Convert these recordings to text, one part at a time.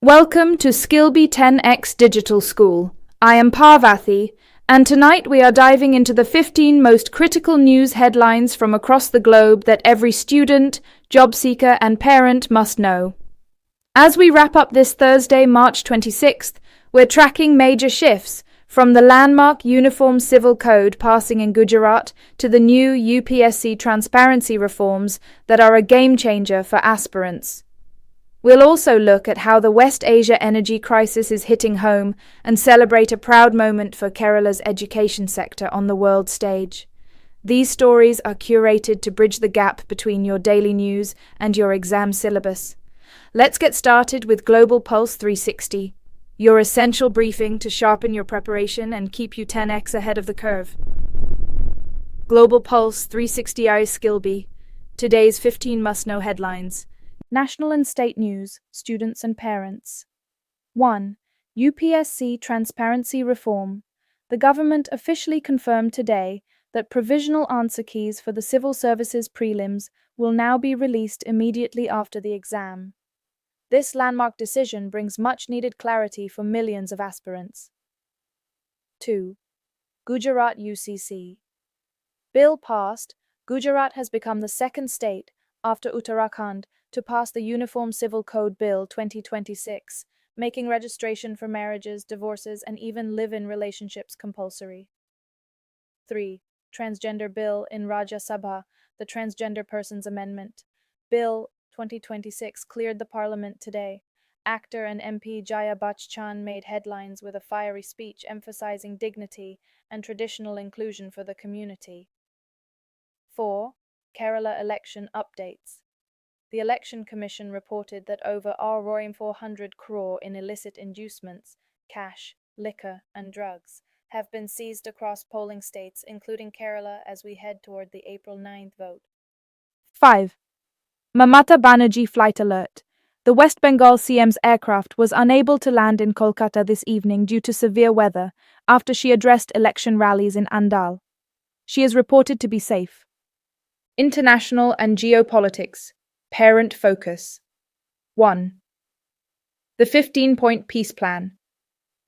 Welcome to Skillbee 10x Digital School. I am Parvathy, and tonight we are diving into the 15 most critical news headlines from across the globe that every student, job seeker, and parent must know. As we wrap up this Thursday, March 26th, we're tracking major shifts, from the landmark Uniform Civil Code passing in Gujarat to the new UPSC Transparency Reforms that are a game-changer for aspirants. We'll also look at how the West Asia energy crisis is hitting home and celebrate a proud moment for Kerala's education sector on the world stage. These stories are curated to bridge the gap between your daily news and your exam syllabus. Let's get started with Global Pulse 360, your essential briefing to sharpen your preparation and keep you 10x ahead of the curve. Global Pulse 360 Skillbee, today's 15 must-know headlines. National and state news, students and parents. 1. UPSC Transparency Reform. The government officially confirmed today that provisional answer keys for the Civil Services Prelims will now be released immediately after the exam. This landmark decision brings much-needed clarity for millions of aspirants. 2. Gujarat UCC Bill Passed. Gujarat has become the second state, after Uttarakhand, to pass the Uniform Civil Code Bill 2026, making registration for marriages, divorces, and even live-in relationships compulsory. 3. Transgender Bill in Rajya Sabha. The Transgender Persons Amendment Bill 2026 cleared the parliament today. Actor and MP Jaya Bachchan made headlines with a fiery speech emphasizing dignity and traditional inclusion for the community. 4. Kerala election updates. The Election Commission reported that over 400 crore in illicit inducements, cash, liquor, and drugs have been seized across polling states, including Kerala, as we head toward the April 9th vote. 5. Mamata Banerjee flight alert. The West Bengal CM's aircraft was unable to land in Kolkata this evening due to severe weather after she addressed election rallies in Andal. She is reported to be safe. International and geopolitics. Parent focus. 1. The 15-point peace plan.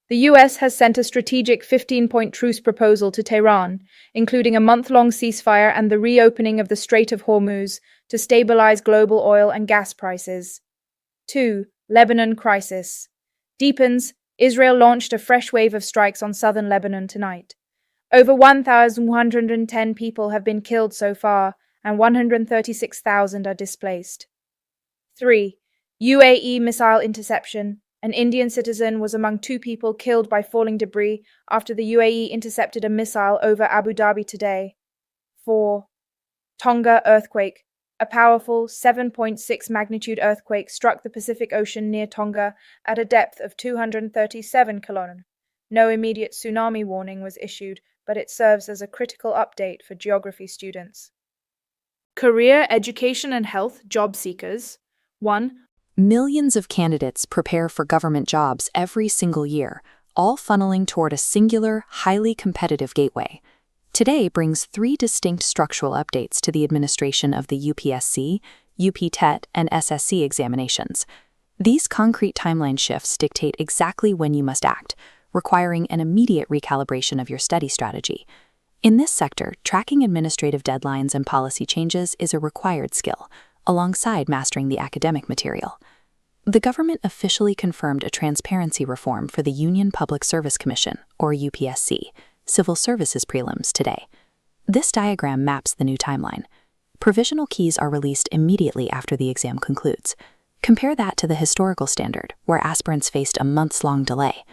The US has sent a strategic 15-point truce proposal to Tehran, including a month-long ceasefire and the reopening of the Strait of Hormuz to stabilize global oil and gas prices. 2. Lebanon crisis. Deepens. Israel launched a fresh wave of strikes on southern Lebanon tonight. Over 1,110 people have been killed so far, and 136,000 are displaced. 3. UAE missile interception. An Indian citizen was among two people killed by falling debris after the UAE intercepted a missile over Abu Dhabi today. 4. Tonga earthquake. A powerful 7.6 magnitude earthquake struck the Pacific Ocean near Tonga at a depth of 237 km. No immediate tsunami warning was issued, but it serves as a critical update for geography students. Career, education, and health job seekers. 1. Millions of candidates prepare for government jobs every single year, all funneling toward a singular, highly competitive gateway. Today brings 3 distinct structural updates to the administration of the UPSC, UP-TET, and SSC examinations. These concrete timeline shifts dictate exactly when you must act, requiring an immediate recalibration of your study strategy. In this sector, tracking administrative deadlines and policy changes is a required skill, alongside mastering the academic material. The government officially confirmed a transparency reform for the Union Public Service Commission, or UPSC, Civil Services Prelims today. This diagram maps the new timeline. Provisional keys are released immediately after the exam concludes. Compare that to the historical standard, where aspirants faced a months-long delay.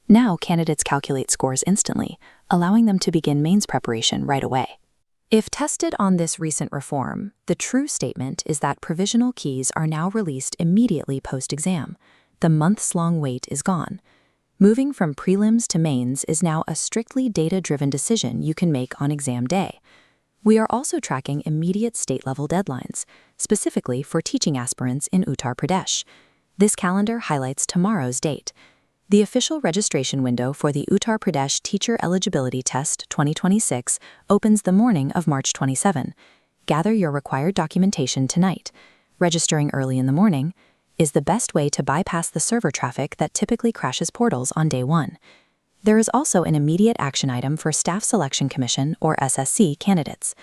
Now candidates calculate scores instantly, allowing them to begin mains preparation right away. If tested on this recent reform, the true statement is that provisional keys are now released immediately post-exam. The months-long wait is gone. Moving from prelims to mains is now a strictly data-driven decision you can make on exam day. We are also tracking immediate state-level deadlines, specifically for teaching aspirants in Uttar Pradesh. This calendar highlights tomorrow's date. The official registration window for the Uttar Pradesh Teacher Eligibility Test 2026 opens the morning of March 27. Gather your required documentation tonight. Registering early in the morning, is the best way to bypass the server traffic that typically crashes portals on day one. There is also an immediate action item for Staff Selection Commission or SSC candidates.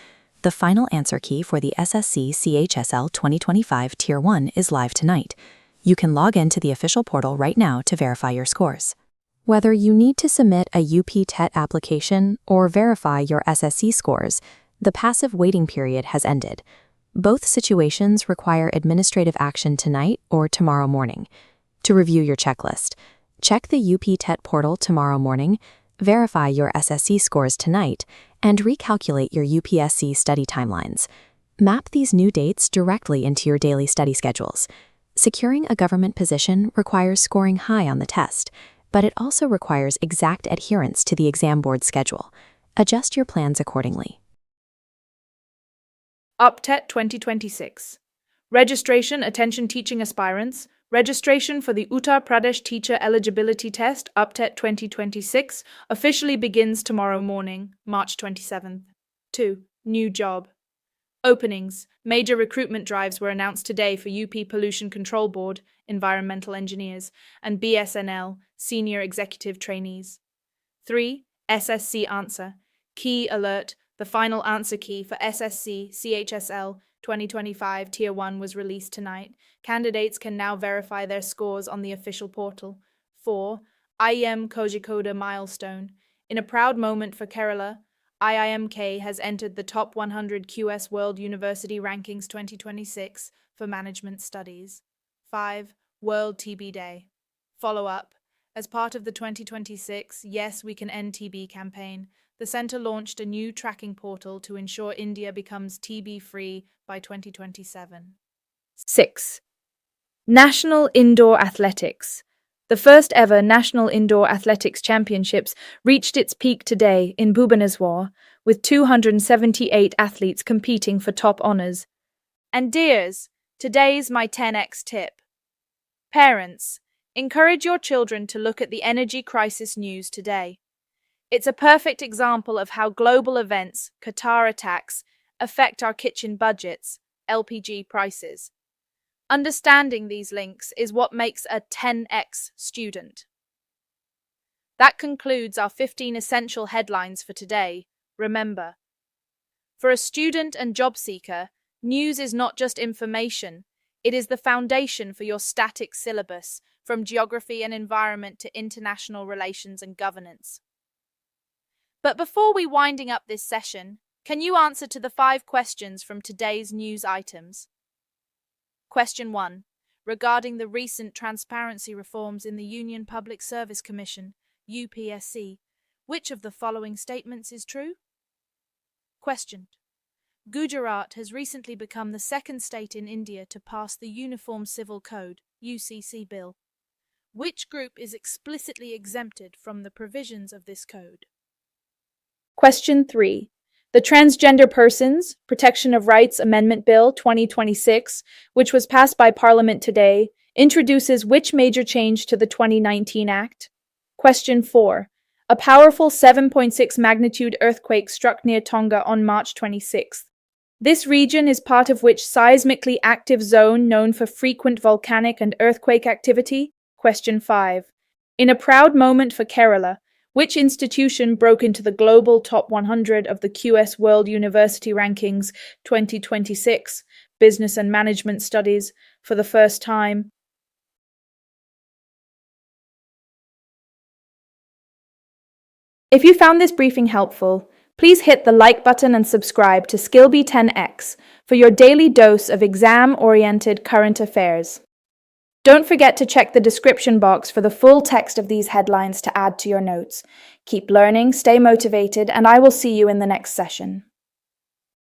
The final answer key for the SSC CHSL 2025 Tier 1 is live tonight. You can log into the official portal right now to verify your scores. Whether you need to submit a UP TET application or verify your SSC scores, the passive waiting period has ended. Both situations require administrative action tonight or tomorrow morning. To review your checklist, check the UP TET portal tomorrow morning, verify your SSC scores tonight, and recalculate your UPSC study timelines. Map these new dates directly into your daily study schedules. Securing a government position requires scoring high on the test, but it also requires exact adherence to the exam board schedule. Adjust your plans accordingly. UPTET 2026. Registration Attention Teaching Aspirants. Registration for the Uttar Pradesh Teacher Eligibility Test UPTET 2026 officially begins tomorrow morning, March 27th. 2. New job. Openings. Major recruitment drives were announced today for UP Pollution Control Board, Environmental Engineers, and BSNL, Senior Executive Trainees. 3. SSC Answer. Key alert. The final answer key for SSC CHSL 2025 Tier 1 was released tonight. Candidates can now verify their scores on the official portal. 4. IIM Kozhikoda Milestone. In a proud moment for Kerala, IIMK has entered the top 100 QS World University Rankings 2026 for management studies. 5. World TB Day. Follow-up. As part of the 2026 Yes We Can End TB campaign, the Centre launched a new tracking portal to ensure India becomes TB-free by 2027. 6. National Indoor Athletics. The first ever National Indoor Athletics Championships reached its peak today in Bhubaneswar, with 278 athletes competing for top honours. And dears, today's my 10x tip. Parents, encourage your children to look at the energy crisis news today. It's a perfect example of how global events, Qatar attacks, affect our kitchen budgets, LPG prices. Understanding these links is what makes a 10x student. That concludes our 15 essential headlines for today. Remember, for a student and job seeker, news is not just information, it is the foundation for your static syllabus, from geography and environment to international relations and governance. But before we winding up this session, can you answer to the 5 questions from today's news items? Question 1. Regarding the recent transparency reforms in the Union Public Service Commission, UPSC, which of the following statements is true? Question. Gujarat has recently become the second state in India to pass the Uniform Civil Code, UCC Bill. Which group is explicitly exempted from the provisions of this code? Question 3. The Transgender Persons Protection of Rights Amendment Bill 2026, which was passed by Parliament today, introduces which major change to the 2019 Act? Question 4. A powerful 7.6 magnitude earthquake struck near Tonga on March 26th. This region is part of which seismically active zone known for frequent volcanic and earthquake activity? Question 5. In a proud moment for Kerala, which institution broke into the global top 100 of the QS World University Rankings 2026 Business and Management Studies for the first time? If you found this briefing helpful, please hit the like button and subscribe to Skillbee 10x for your daily dose of exam-oriented current affairs. Don't forget to check the description box for the full text of these headlines to add to your notes. Keep learning, stay motivated, and I will see you in the next session.